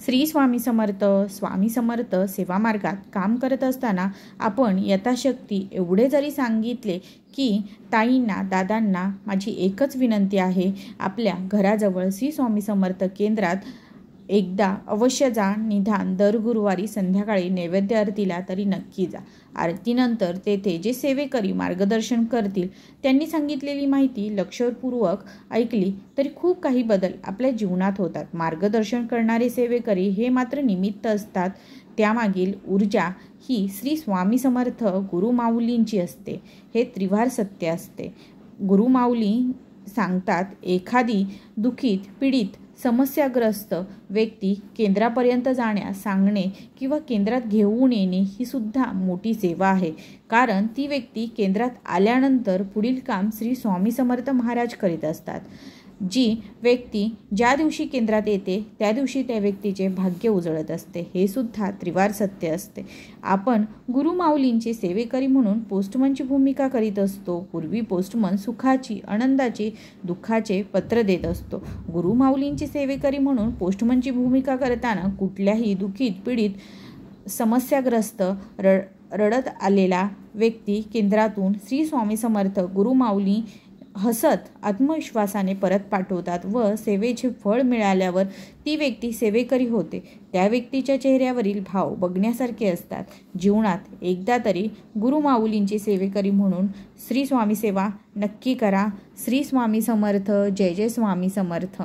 श्री स्वामी समर्थ. स्वामी समर्थ सेवा मार्गात काम करत असताना आपण यथाशक्ती एवढे जरी सांगितले की ताईंना, दादांना माझी एकच विनंती आहे, आपल्या घराजवळ श्री स्वामी समर्थ केंद्रात एकदा अवश्य जा. निदान दर गुरुवारी संध्याकाळी नैवेद्य आरतीला तरी नक्की जा. आरतीनंतर तेथे जे सेवेकरी मार्गदर्शन करतील त्यांनी सांगितलेली माहिती लक्षपूर्वक ऐकली तरी खूप काही बदल आपल्या जीवनात होतात. मार्गदर्शन करणारे सेवेकरी हे मात्र निमित्त असतात. त्यामागील ऊर्जा ही श्री स्वामी समर्थ गुरुमाऊलींची असते. हे त्रिवार सत्य असते. गुरुमाऊली सांगतात, एखादी दुःखित, पीडित, समस्याग्रस्त व्यक्ती केंद्रापर्यंत जाण्यास सांगणे किंवा केंद्रात घेऊन येणे ही सुद्धा मोठी सेवा आहे. कारण ती व्यक्ती केंद्रात आल्यानंतर पुढील काम श्री स्वामी समर्थ महाराज करीत असतात. जी व्यक्ती ज्या दिवशी केंद्रात येते त्या दिवशी त्या व्यक्तीचे भाग्य उजळत असते. हे सुद्धा त्रिवार सत्य असते. आपण गुरुमाऊलींचे सेवेकरी म्हणून पोस्टमनची भूमिका करीत असतो. पूर्वी पोस्टमन सुखाची, आनंदाची, दुःखाचे पत्र देत असतो. गुरुमाऊलींचे सेवेकरी म्हणून पोस्टमनची भूमिका करताना कुठल्याही दुःखित, पीडित, समस्याग्रस्त, रडत आलेला व्यक्ती केंद्रातून श्री स्वामी समर्थ गुरुमाऊली हसत आत्मविश्वासाने परत पाठवतात व सेवेचे फळ मिळाल्यावर ती व्यक्ती सेवेकरी होते. त्या व्यक्तीच्या चेहऱ्यावरील भाव बघण्यासारखे असतात. जीवनात एकदा तरी गुरुमाऊलींचे सेवेकरी म्हणून श्री स्वामी सेवा नक्की करा. श्री स्वामी समर्थ. जय जय स्वामी समर्थ.